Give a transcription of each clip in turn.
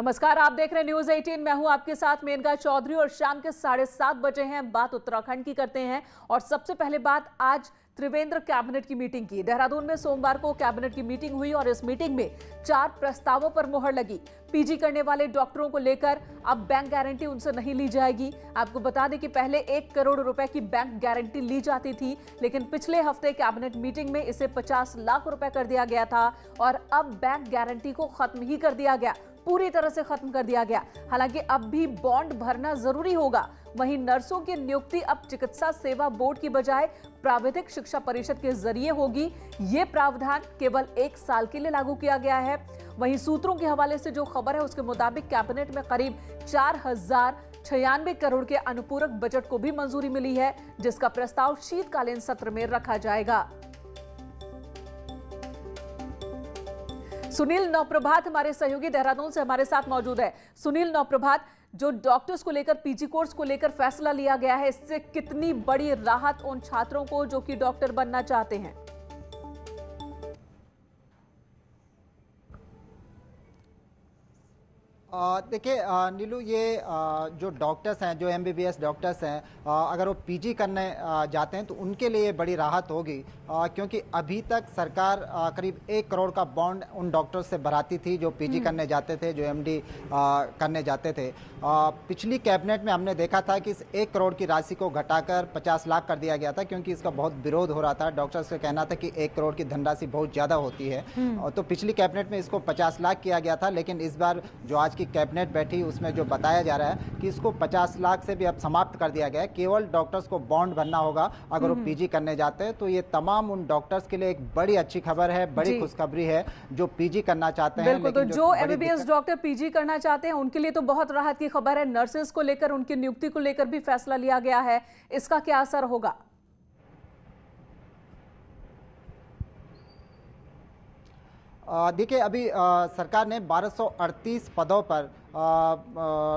नमस्कार, आप देख रहे हैं न्यूज 18। मैं हूं आपके साथ मेनका चौधरी और शाम के 7:30 बजे हैं। बात उत्तराखंड की करते हैं और सबसे पहले बात आज त्रिवेंद्र कैबिनेट की मीटिंग की। देहरादून में सोमवार को कैबिनेट की मीटिंग हुई और इस मीटिंग में 4 प्रस्तावों पर मुहर लगी। पीजी करने वाले डॉक्टरों को लेकर अब बैंक गारंटी उनसे नहीं ली जाएगी। आपको बता दें कि पहले 1 करोड़ रुपए की बैंक गारंटी ली जाती थी, लेकिन पिछले हफ्ते कैबिनेट मीटिंग में इसे 50 लाख रुपए कर दिया गया था और अब बैंक गारंटी को खत्म ही कर दिया गया, पूरी तरह से खत्म कर दिया गया। हालांकि अब भी बॉन्ड भरना जरूरी होगा। वहीं नर्सों की नियुक्ति अब चिकित्सा सेवा बोर्ड की बजाय प्राविधिक शिक्षा परिषद के जरिए होगी। ये प्रावधान केवल 1 साल के लिए लागू किया गया है। वहीं सूत्रों के हवाले से जो खबर है उसके मुताबिक कैबिनेट में करीब 4096 करोड़ के अनुपूरक बजट को भी मंजूरी मिली है, जिसका प्रस्ताव शीतकालीन सत्र में रखा जाएगा। सुनील नवप्रभात हमारे सहयोगी देहरादून से हमारे साथ मौजूद है। सुनील नवप्रभात, जो डॉक्टर्स को लेकर पीजी कोर्स को लेकर फैसला लिया गया है, इससे कितनी बड़ी राहत उन छात्रों को जो कि डॉक्टर बनना चाहते हैं? देखिए नीलू, ये जो डॉक्टर्स हैं, जो एमबीबीएस डॉक्टर्स हैं, अगर वो पीजी करने जाते हैं तो उनके लिए बड़ी राहत होगी, क्योंकि अभी तक सरकार करीब 1 करोड़ का बॉन्ड उन डॉक्टर्स से भराती थी जो पीजी करने जाते थे, जो एमडी करने जाते थे। पिछली कैबिनेट में हमने देखा था कि इस 1 करोड़ की राशि को घटाकर 50 लाख कर दिया गया था, क्योंकि इसका बहुत विरोध हो रहा था। डॉक्टर्स का कहना था कि 1 करोड़ की धनराशि बहुत ज़्यादा होती है, तो पिछली कैबिनेट में इसको 50 लाख किया गया था। लेकिन इस बार जो आज की कैबिनेट बैठी उसमें जो बताया जा रहा है कि इसको 50 लाख से भी अब समाप्त कर दिया गया है। केवल डॉक्टर्स को बॉन्ड भरना होगा अगर वो पीजी करने जाते हैं। तो ये तमाम उन डॉक्टर्स के लिए एक बड़ी अच्छी खबर है, बड़ी खुशखबरी है जो पीजी करना चाहते हैं। बिल्कुल, तो जो एमबीबीएस डॉक्टर पीजी करना चाहते हैं उनके लिए तो बहुत राहत की खबर है। नर्सेस को लेकर, उनकी नियुक्ति को लेकर भी फैसला लिया गया है, इसका क्या असर होगा? देखिए, अभी सरकार ने 1238 पदों पर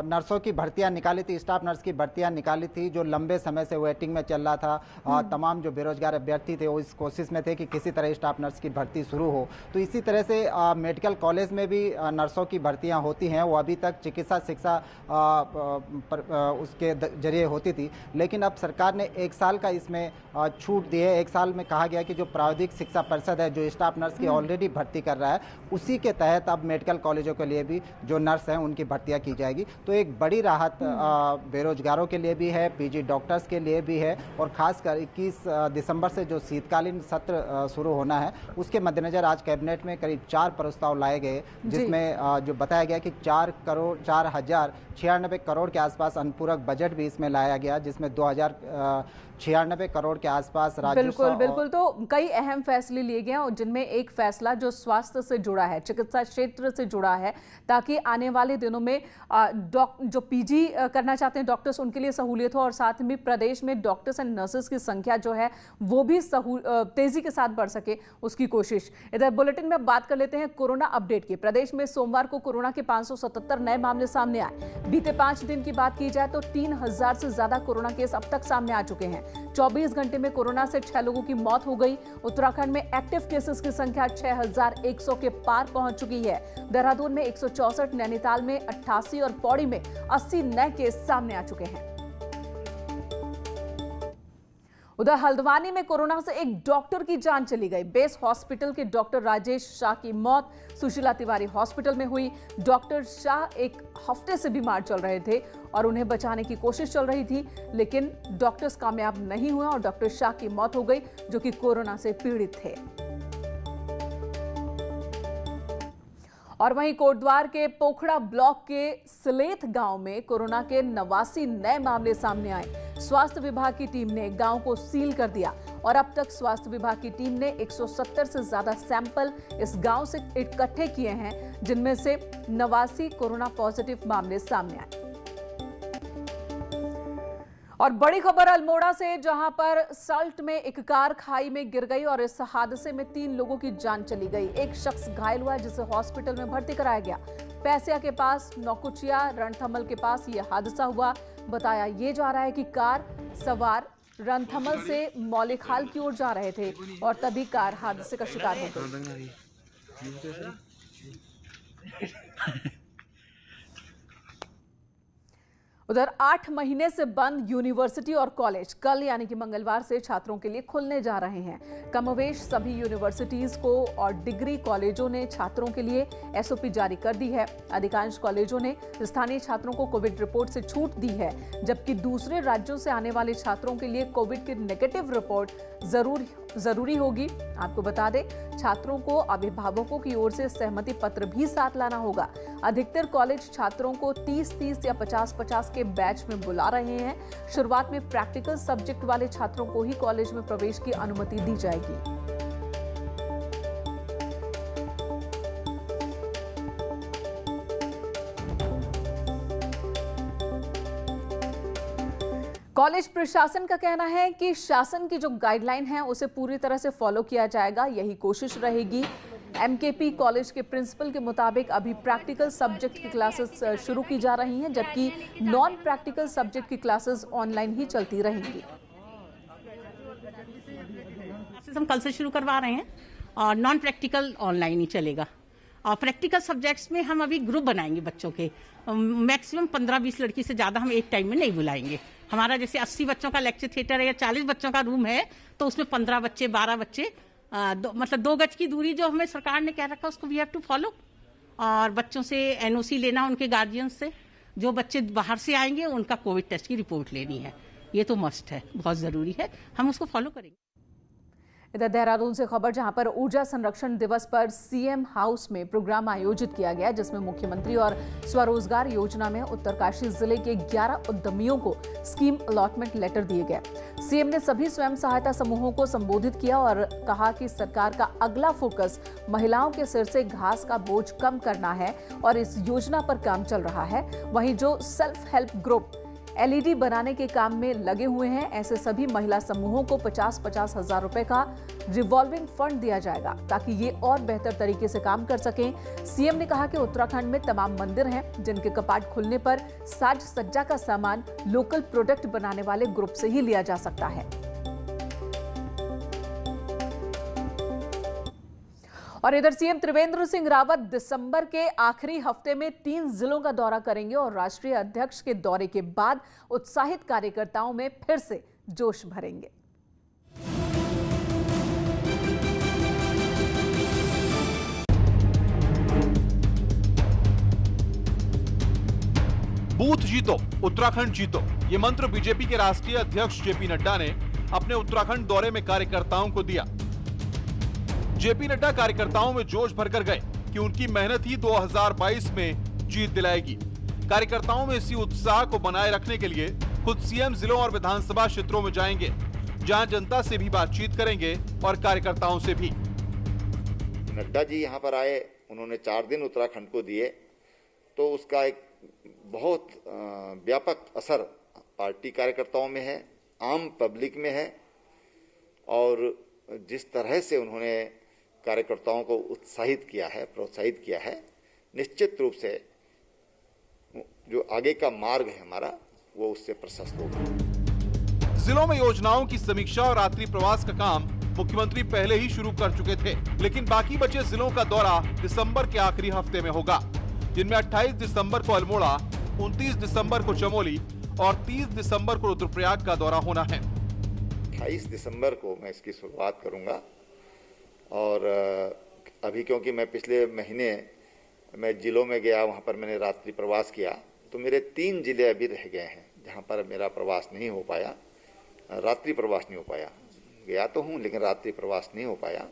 नर्सों की भर्तियां निकाली थी, स्टाफ नर्स की भर्तियां निकाली थी, जो लंबे समय से वेटिंग में चल रहा था। तमाम जो बेरोजगार अभ्यर्थी थे वो इस कोशिश में थे कि किसी तरह स्टाफ नर्स की भर्ती शुरू हो। तो इसी तरह से मेडिकल कॉलेज में भी नर्सों की भर्तियां होती हैं। वो अभी तक चिकित्सा शिक्षा उसके जरिए होती थी, लेकिन अब सरकार ने 1 साल का इसमें छूट दी है। 1 साल में कहा गया कि जो प्राविधिक शिक्षा परिषद है, जो स्टाफ नर्स की ऑलरेडी भर्ती कर रहा है, उसी के तहत अब मेडिकल कॉलेजों के लिए भी जो नर्स हैं उनकी भर्तियां की जाएगी। तो एक बड़ी राहत बेरोजगारों के लिए भी है, पीजी डॉक्टर्स के लिए भी है, और खासकर 21 दिसंबर से जो शीतकालीन सत्र शुरू होना है उसके मद्देनजर आज कैबिनेट में करीब 4 प्रस्ताव लाए गए, जिसमें जो बताया गया कि 4,96 करोड़ के आसपास अनुपूरक बजट भी इसमें लाया गया, जिसमें 2096 करोड़ के आसपास राजस्व। बिल्कुल, तो कई अहम फैसले लिए गए और जिनमें एक फैसला जो स्वास्थ्य से जुड़ा है, चिकित्सा क्षेत्र से जुड़ा है, ताकि आने वाले दिनों में जो पीजी करना चाहते हैं डॉक्टर्स, उनके लिए सहूलियत हो और साथ में प्रदेश में डॉक्टर्स एंड नर्सेस की संख्या जो है वो भी तेजी के साथ बढ़ सके, उसकी कोशिश। इधर बुलेटिन में बात कर लेते हैं कोरोना अपडेट की। प्रदेश में सोमवार को कोरोना के 577 नए मामले सामने आए। बीते 5 दिन की बात की जाए तो 3000 से ज्यादा कोरोना केस अब तक सामने आ चुके हैं। 24 घंटे में कोरोना से 6 लोगों की मौत हो गई। उत्तराखंड में एक्टिव केसेस की संख्या 6100 के पार पहुंच चुकी है। देहरादून में 164, नैनीताल में 88 और पौड़ी में 80 नए केस सामने आ चुके हैं। उधर हल्द्वानी में कोरोना से एक डॉक्टर की जान चली गई। बेस हॉस्पिटल के डॉक्टर राजेश शाह की मौत सुशीला तिवारी हॉस्पिटल में हुई। डॉक्टर शाह एक हफ्ते से बीमार चल रहे थे और उन्हें बचाने की कोशिश चल रही थी, लेकिन डॉक्टर्स कामयाब नहीं हुए और डॉक्टर शाह की मौत हो गई, जो कि कोरोना से पीड़ित थे। और वहीं कोटद्वार के पोखड़ा ब्लॉक के सिलेथ गांव में कोरोना के 89 नए मामले सामने आए। स्वास्थ्य विभाग की टीम ने गांव को सील कर दिया और अब तक स्वास्थ्य विभाग की टीम ने 170 से ज्यादा सैंपल इस गांव से इकट्ठे किए हैं, जिनमें से 89 कोरोना पॉजिटिव मामले सामने आए। और बड़ी खबर अल्मोड़ा से, जहां पर सल्ट में एक कार खाई में गिर गई और इस हादसे में 3 लोगों की जान चली गई। एक शख्स घायल हुआ जिसे हॉस्पिटल में भर्ती कराया गया। पैसिया के पास नौकुचिया रणथम्मल के पास यह हादसा हुआ। बताया ये जा रहा है कि कार सवार रणथम्मल से मौलिकहाल की ओर जा रहे थे और तभी कार हादसे का शिकार हो गई। उधर 8 महीने से बंद यूनिवर्सिटी और कॉलेज कल यानी कि मंगलवार से छात्रों के लिए खुलने जा रहे हैं। कमोवेश सभी यूनिवर्सिटीज को और डिग्री कॉलेजों ने छात्रों के लिए एसओपी जारी कर दी है। अधिकांश कॉलेजों ने स्थानीय छात्रों को कोविड रिपोर्ट से छूट दी है, जबकि दूसरे राज्यों से आने वाले छात्रों के लिए कोविड की नेगेटिव रिपोर्ट जरूरी होगी। आपको बता दें, छात्रों को अभिभावकों की ओर से सहमति पत्र भी साथ लाना होगा। अधिकतर कॉलेज छात्रों को 30-30 या 50-50 के बैच में बुला रहे हैं। शुरुआत में प्रैक्टिकल सब्जेक्ट वाले छात्रों को ही कॉलेज में प्रवेश की अनुमति दी जाएगी। कॉलेज प्रशासन का कहना है कि शासन की जो गाइडलाइन है उसे पूरी तरह से फॉलो किया जाएगा, यही कोशिश रहेगी। एमकेपी कॉलेज के प्रिंसिपल के मुताबिक अभी प्रैक्टिकल सब्जेक्ट की क्लासेस शुरू की जा रही हैं, जबकि नॉन प्रैक्टिकल सब्जेक्ट की क्लासेस ऑनलाइन ही चलती रहेंगी। हम कल से शुरू करवा रहे हैं और नॉन प्रैक्टिकल ऑनलाइन ही चलेगा। और प्रैक्टिकल सब्जेक्ट्स में हम अभी ग्रुप बनाएंगे बच्चों के, मैक्सिमम 15-20 लड़की से ज़्यादा हम एक टाइम में नहीं बुलाएंगे। हमारा जैसे 80 बच्चों का लेक्चर थिएटर है या 40 बच्चों का रूम है, तो उसमें 15 बच्चे 12 बच्चे मतलब 2 गज की दूरी जो हमें सरकार ने कह रखा उसको वी हैव टू फॉलो। और बच्चों से एनओसी लेना उनके गार्जियन से, जो बच्चे बाहर से आएंगे उनका कोविड टेस्ट की रिपोर्ट लेनी है, ये तो मस्ट है, बहुत ज़रूरी है, हम उसको फॉलो करेंगे। इधर देहरादून से खबर, जहां पर ऊर्जा संरक्षण दिवस पर सीएम हाउस में प्रोग्राम आयोजित किया गया, जिसमें मुख्यमंत्री और स्वरोजगार योजना में उत्तरकाशी जिले के 11 उद्यमियों को स्कीम अलॉटमेंट लेटर दिए गए। सीएम ने सभी स्वयं सहायता समूहों को संबोधित किया और कहा कि सरकार का अगला फोकस महिलाओं के सिर से घास का बोझ कम करना है और इस योजना पर काम चल रहा है। वहीं जो सेल्फ हेल्प ग्रुप एलईडी बनाने के काम में लगे हुए हैं, ऐसे सभी महिला समूहों को 50-50 हजार रुपए का रिवॉल्विंग फंड दिया जाएगा, ताकि ये और बेहतर तरीके से काम कर सकें। सीएम ने कहा कि उत्तराखंड में तमाम मंदिर हैं जिनके कपाट खुलने पर साज सज्जा का सामान लोकल प्रोडक्ट बनाने वाले ग्रुप से ही लिया जा सकता है। और इधर सीएम त्रिवेंद्र सिंह रावत दिसंबर के आखिरी हफ्ते में 3 जिलों का दौरा करेंगे और राष्ट्रीय अध्यक्ष के दौरे के बाद उत्साहित कार्यकर्ताओं में फिर से जोश भरेंगे। बूथ जीतो, उत्तराखंड जीतो, ये मंत्र बीजेपी के राष्ट्रीय अध्यक्ष जेपी नड्डा ने अपने उत्तराखंड दौरे में कार्यकर्ताओं को दिया। जेपी नड्डा कार्यकर्ताओं में जोश भरकर गए कि उनकी मेहनत ही 2022 में जीत दिलाएगी। कार्यकर्ताओं में इसी उत्साह को बनाए रखने के लिए खुद सीएम जिलों और विधानसभा क्षेत्रों में जाएंगे, जहां जनता से भी बातचीत करेंगे और कार्यकर्ताओं से भी। नड्डा जी यहां पर आए, उन्होंने 4 दिन उत्तराखंड को दिए, तो उसका एक बहुत व्यापक असर पार्टी कार्यकर्ताओं में है, आम पब्लिक में है। और जिस तरह से उन्होंने कार्यकर्ताओं को उत्साहित किया है, प्रोत्साहित किया है, निश्चित रूप से जो आगे का मार्ग है हमारा, वो उससे प्रशस्त होगा। जिलों में योजनाओं की समीक्षा और रात्रि प्रवास का काम मुख्यमंत्री पहले ही शुरू कर चुके थे, लेकिन बाकी बचे जिलों का दौरा दिसंबर के आखिरी हफ्ते में होगा, जिनमें 28 दिसंबर को अल्मोड़ा, 29 दिसंबर को चमोली और 30 दिसंबर को रुद्रप्रयाग का दौरा होना है। 28 दिसंबर को मैं इसकी शुरुआत करूंगा। और अभी क्योंकि मैं पिछले महीने मैं जिलों में गया, वहां पर मैंने रात्रि प्रवास किया, तो मेरे 3 जिले अभी रह गए हैं जहां पर मेरा प्रवास नहीं हो पाया, रात्रि प्रवास नहीं हो पाया। गया तो हूं लेकिन रात्रि प्रवास नहीं हो पाया,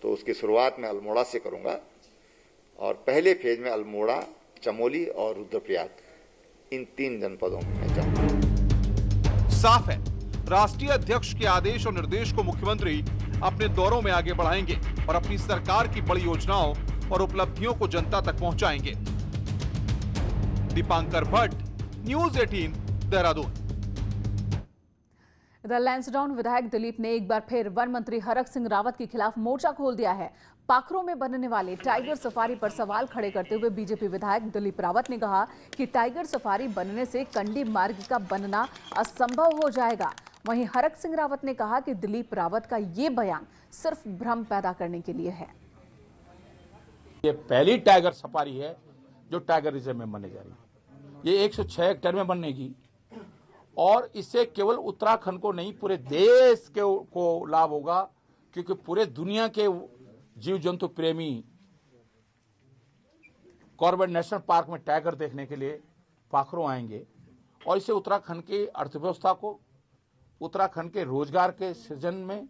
तो उसकी शुरुआत मैं अल्मोड़ा से करूंगा और पहले फेज में अल्मोड़ा, चमोली और रुद्रप्रयाग, इन 3 जनपदों में मैं जाऊंगा। साफ है, राष्ट्रीय अध्यक्ष के आदेश और निर्देश को मुख्यमंत्री अपने दौरों में आगे बढ़ाएंगे और अपनी सरकार की बड़ी योजनाओं और उपलब्धियों को जनता तक पहुंचाएंगे। दीपांकर भट्ट, न्यूज़ 18, देहरादून। इधर लैंसडाउन विधायक दिलीप ने एक बार फिर वन मंत्री हरक सिंह रावत के खिलाफ मोर्चा खोल दिया है। पाखरों में बनने वाले टाइगर सफारी पर सवाल खड़े करते हुए बीजेपी विधायक दिलीप रावत ने कहा कि टाइगर सफारी बनने से कंडी मार्ग का बनना असंभव हो जाएगा। वहीं हरक सिंह रावत ने कहा कि दिलीप रावत का ये बयान सिर्फ भ्रम पैदा करने के लिए है। ये पहली टाइगर सफारी है जो टाइगर रिजर्व में बनने जा रही है। ये 106 हेक्टेयर में बनेगी और इससे केवल उत्तराखंड को नहीं पूरे देश को लाभ होगा, क्योंकि पूरे दुनिया के जीव जंतु प्रेमी कॉर्बेट नेशनल पार्क में टाइगर देखने के लिए पाखरों आएंगे और इससे उत्तराखंड की अर्थव्यवस्था को, उत्तराखंड के रोजगार के सृजन में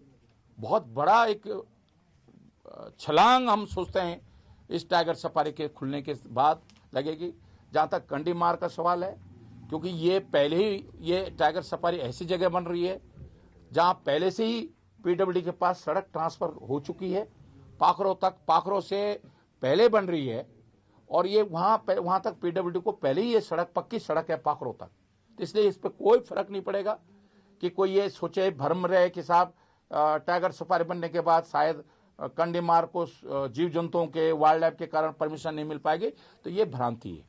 बहुत बड़ा एक छलांग हम सोचते हैं इस टाइगर सफारी के खुलने के बाद लगेगी। जहां तक कंडीमार का सवाल है, क्योंकि ये पहले ही ये टाइगर सफारी ऐसी जगह बन रही है जहां पहले से ही पीडब्ल्यूडी के पास सड़क ट्रांसफर हो चुकी है, पाखरों तक, पाखरों से पहले बन रही है और ये वहां तक पीडब्ल्यूडी को पहले ही ये सड़क पक्की सड़क है पाखरों तक। तो इसलिए इस पर कोई फर्क नहीं पड़ेगा कि कोई ये सोचे भ्रम रहे कि साहब टाइगर सफारी बनने के बाद शायद कंडीमार को जीव जंतुओं के, वाइल्ड लाइफ के कारण परमिशन नहीं मिल पाएगी, तो ये भ्रांति है।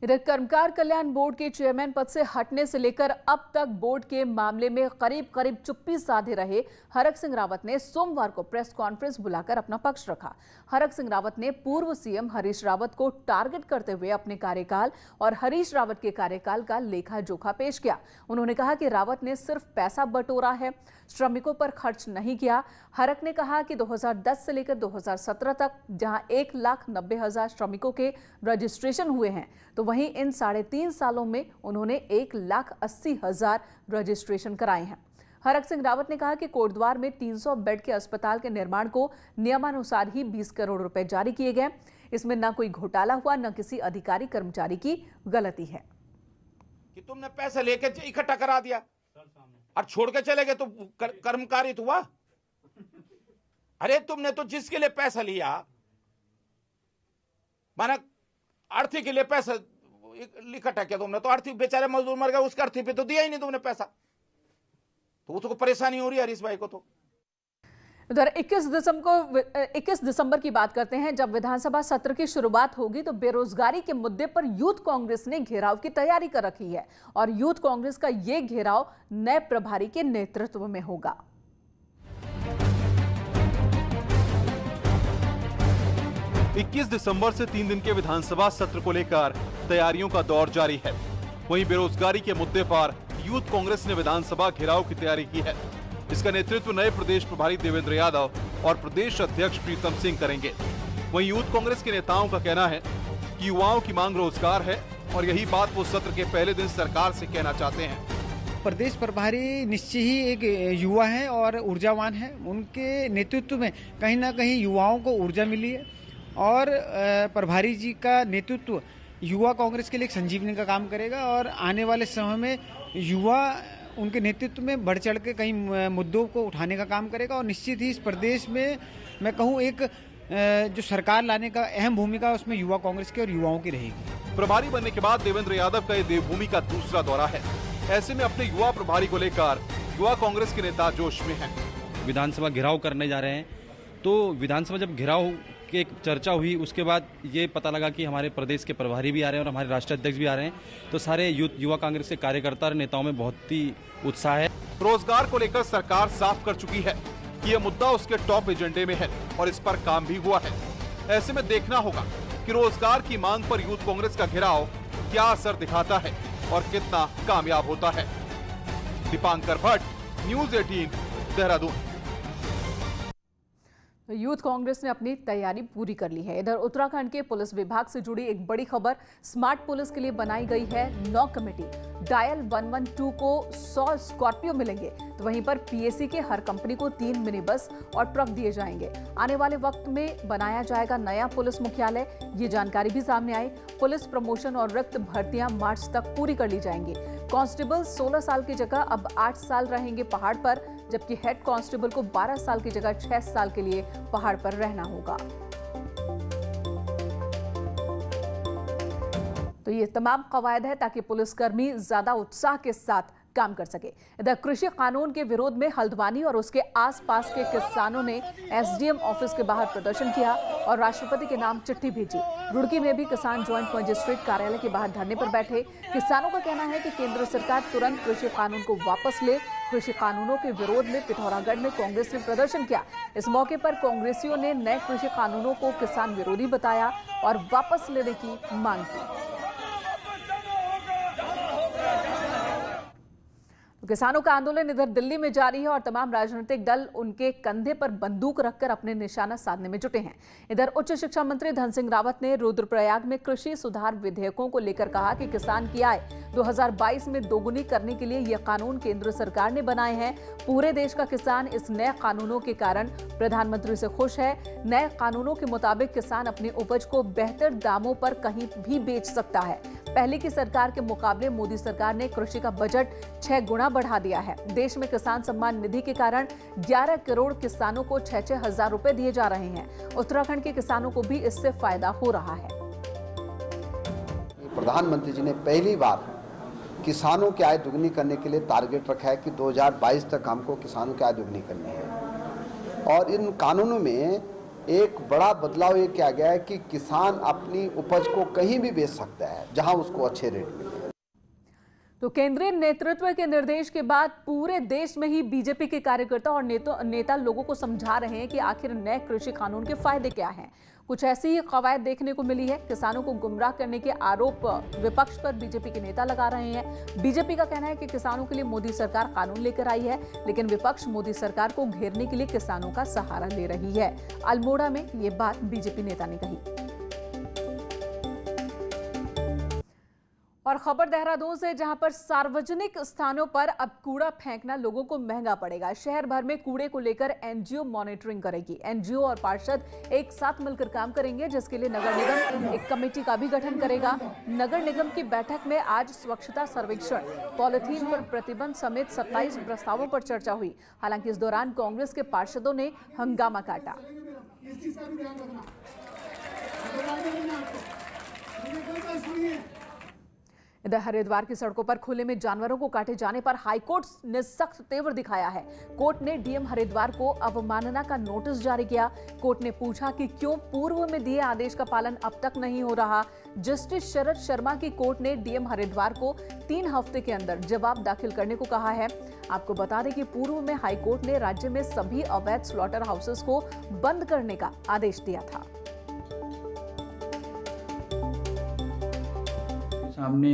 इधर कर्मकार कल्याण बोर्ड के चेयरमैन पद से हटने से लेकर अब तक बोर्ड के मामले में करीब चुप्पी साधे रहे हरक सिंह रावत ने सोमवार को प्रेस कॉन्फ्रेंस बुलाकर अपना पक्ष रखा। हरक सिंह रावत ने पूर्व सीएम हरीश रावत को टारगेट करते हुए अपने कार्यकाल और हरीश रावत के कार्यकाल का लेखा जोखा पेश किया। उन्होंने कहा कि रावत ने सिर्फ पैसा बटोरा है, श्रमिकों पर खर्च नहीं किया। हरक ने कहा कि 2010 से लेकर 2017 तक जहां 1,90,000 श्रमिकों के रजिस्ट्रेशन हुए हैं, तो वहीं इन 3.5 सालों में उन्होंने 1,80,000 रजिस्ट्रेशन कराए हैं। हरक सिंह रावत ने कहा कि कोटद्वार में 300 बेड के अस्पताल के निर्माण को नियमानुसार ही 20 करोड़ रुपए जारी किए गए। इसमें न कोई घोटाला हुआ, न किसी अधिकारी कर्मचारी की गलती है। कि तुमने पैसे लेके इकट्ठा करा दिया और छोड़ के चले गए तो कर्मकारित हुआ? अरे तुमने तो जिसके लिए पैसा लिया, माना अर्थी के लिए पैसा इकट्ठा किया तुमने, तो अर्थी बेचारे मजदूर मर गए, उसके अर्थी पे तो दिया ही नहीं तुमने पैसा, तो उसको परेशानी हो रही है हरीश भाई को। तो उधर 21 दिसंबर की बात करते हैं, जब विधानसभा सत्र की शुरुआत होगी तो बेरोजगारी के मुद्दे पर यूथ कांग्रेस ने घेराव की तैयारी कर रखी है और यूथ कांग्रेस का यह घेराव नए प्रभारी के नेतृत्व में होगा। इक्कीस दिसंबर से 3 दिन के विधानसभा सत्र को लेकर तैयारियों का दौर जारी है। वहीं बेरोजगारी के मुद्दे पर यूथ कांग्रेस ने विधानसभा घेराव की तैयारी की है। इसका नेतृत्व नए प्रदेश प्रभारी देवेंद्र यादव और प्रदेश अध्यक्ष प्रीतम सिंह करेंगे। वहीं यूथ कांग्रेस के नेताओं का कहना है कि युवाओं की मांग रोजगार है और यही बात वो सत्र के पहले दिन सरकार से कहना चाहते हैं। प्रदेश प्रभारी निश्चय ही एक युवा है और ऊर्जावान है। उनके नेतृत्व में कहीं ना कहीं युवाओं को ऊर्जा मिली है और प्रभारी जी का नेतृत्व युवा कांग्रेस के लिए एक संजीवनी का काम करेगा और आने वाले समय में युवा उनके नेतृत्व में बढ़ चढ़ के कई मुद्दों को उठाने का काम करेगा और निश्चित ही इस प्रदेश में मैं कहूँ एक जो सरकार लाने का अहम भूमिका उसमें युवा कांग्रेस की और युवाओं की रहेगी। प्रभारी बनने के बाद देवेंद्र यादव का ये देवभूमि का दूसरा दौरा है। ऐसे में अपने युवा प्रभारी को लेकर युवा कांग्रेस के नेता जोश में हैं। विधानसभा घेराव करने जा रहे हैं, तो विधानसभा जब घेराव की एक चर्चा हुई उसके बाद ये पता लगा कि हमारे प्रदेश के प्रभारी भी आ रहे हैं और हमारे राष्ट्रीय अध्यक्ष भी आ रहे हैं, तो सारे युवा कांग्रेस के कार्यकर्ता और नेताओं में बहुत ही उत्साह है। रोजगार को लेकर सरकार साफ कर चुकी है कि यह मुद्दा उसके टॉप एजेंडे में है और इस पर काम भी हुआ है। ऐसे में देखना होगा कि रोजगार की मांग पर यूथ कांग्रेस का घेराव क्या असर दिखाता है और कितना कामयाब होता है। दीपांकर भट्ट, न्यूज़ 18, देहरादून। यूथ कांग्रेस ने अपनी तैयारी पूरी कर ली है। इधर उत्तराखंड के पुलिस विभाग से जुड़ी एक बड़ी खबर, स्मार्ट पुलिस के लिए बनाई गई है 9 कमेटी। डायल 112 को 100 स्कॉर्पियो मिलेंगे, तो वहीं पर पीएसी के हर कंपनी को 3 मिनी बस और ट्रक दिए जाएंगे। आने वाले वक्त में बनाया जाएगा नया पुलिस मुख्यालय, ये जानकारी भी सामने आई। पुलिस प्रमोशन और रिक्त भर्तियां मार्च तक पूरी कर ली जाएंगी। कांस्टेबल 16 साल की जगह अब 8 साल रहेंगे पहाड़ पर, जबकि हेड कांस्टेबल को 12 साल की जगह 6 साल के लिए पहाड़ पर रहना होगा। तो ये तमाम कवायद है ताकि पुलिसकर्मी ज्यादा उत्साह के साथ काम कर सके। इधर कृषि कानून के विरोध में हल्द्वानी और उसके आसपास के किसानों ने एसडीएम ऑफिस के बाहर प्रदर्शन किया और राष्ट्रपति के नाम चिट्ठी भेजी। रुड़की में भी किसान ज्वाइंट मजिस्ट्रेट कार्यालय के बाहर धरने पर बैठे। किसानों का कहना है कि केंद्र सरकार तुरंत कृषि कानून को वापस ले। कृषि कानूनों के विरोध में पिथौरागढ़ में कांग्रेस ने प्रदर्शन किया। इस मौके पर कांग्रेसियों ने नए कृषि कानूनों को किसान विरोधी बताया और वापस लेने की मांग की। किसानों का आंदोलन इधर दिल्ली में जारी है और तमाम राजनीतिक दल उनके कंधे पर बंदूक रखकर अपने निशाना साधने में जुटे हैं। इधर उच्च शिक्षा मंत्री धन सिंह रावत ने रुद्रप्रयाग में कृषि सुधार विधेयकों को लेकर कहा कि किसान की आय 2022 में दोगुनी करने के लिए ये कानून केंद्र सरकार ने बनाए हैं। पूरे देश का किसान इस नए कानूनों के कारण प्रधानमंत्री से खुश है। नए कानूनों के मुताबिक किसान अपनी उपज को बेहतर दामों पर कहीं भी बेच सकता है। पहले की सरकार के मुकाबले मोदी सरकार ने कृषि का बजट 6 गुना बढ़ा दिया है। देश में किसान सम्मान निधि के कारण 11 करोड़ किसानों को 6-6 हजार रुपए दिए जा रहे हैं। उत्तराखंड के किसानों को भी इससे फायदा हो रहा है। प्रधानमंत्री जी ने पहली बार किसानों की आय दुगनी करने के लिए टारगेट रखा है कि 2022 तक हमको किसानों की आय दुगनी करनी है। और इन कानूनों में एक बड़ा बदलाव ये किया गया है कि किसान अपनी उपज को कहीं भी बेच सकता है जहां उसको अच्छे रेट मिले। तो केंद्रीय नेतृत्व के निर्देश के बाद पूरे देश में ही बीजेपी के कार्यकर्ता और नेता लोगों को समझा रहे हैं कि आखिर नए कृषि कानून के फायदे क्या हैं। कुछ ऐसी ही कवायद देखने को मिली है। किसानों को गुमराह करने के आरोप विपक्ष पर बीजेपी के नेता लगा रहे हैं। बीजेपी का कहना है कि किसानों के लिए मोदी सरकार कानून लेकर आई है, लेकिन विपक्ष मोदी सरकार को घेरने के लिए किसानों का सहारा ले रही है। अल्मोड़ा में ये बात बीजेपी नेता ने कही। और खबर देहरादून से, जहां पर सार्वजनिक स्थानों पर अब कूड़ा फेंकना लोगों को महंगा पड़ेगा। शहर भर में कूड़े को लेकर एनजीओ मॉनिटरिंग करेगी। एनजीओ और पार्षद एक साथ मिलकर काम करेंगे, जिसके लिए नगर निगम एक कमेटी का भी गठन करेगा। नगर निगम की बैठक में आज स्वच्छता सर्वेक्षण, पॉलिथीन पर प्रतिबंध समेत 27 प्रस्तावों पर चर्चा हुई। हालांकि इस दौरान कांग्रेस के पार्षदों ने हंगामा काटा। इधर हरिद्वार की सड़कों पर खुले में जानवरों को काटे जाने पर हाईकोर्ट ने सख्त तेवर दिखाया है। कोर्ट ने डीएम हरिद्वार को अवमानना का नोटिस जारी किया। कोर्ट ने पूछा कि क्यों पूर्व में दिए आदेश का पालन अब तक नहीं हो रहा। जस्टिस शरद शर्मा की कोर्ट ने डीएम हरिद्वार को 3 हफ्ते के अंदर जवाब दाखिल करने को कहा है। आपको बता दें कि पूर्व में हाईकोर्ट ने राज्य में सभी अवैध स्लॉटर हाउसेस को बंद करने का आदेश दिया था। हमने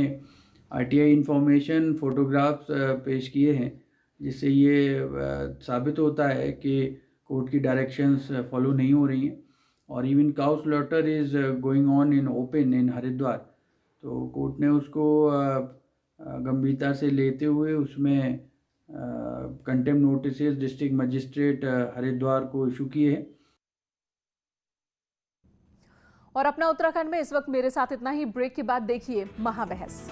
आरटीआई इंफॉर्मेशन फोटोग्राफ्स पेश किए हैं, जिससे ये साबित होता है कि कोर्ट की डायरेक्शंस फॉलो नहीं हो रही हैं और even cow slaughter is going on in open in Haridwar. तो कोर्ट ने उसको गंभीरता से लेते हुए उसमें contempt notice district magistrate Haridwar को इशू किए हैं। और अपना उत्तराखंड में इस वक्त मेरे साथ इतना ही। ब्रेक के बाद देखिए महाबहस।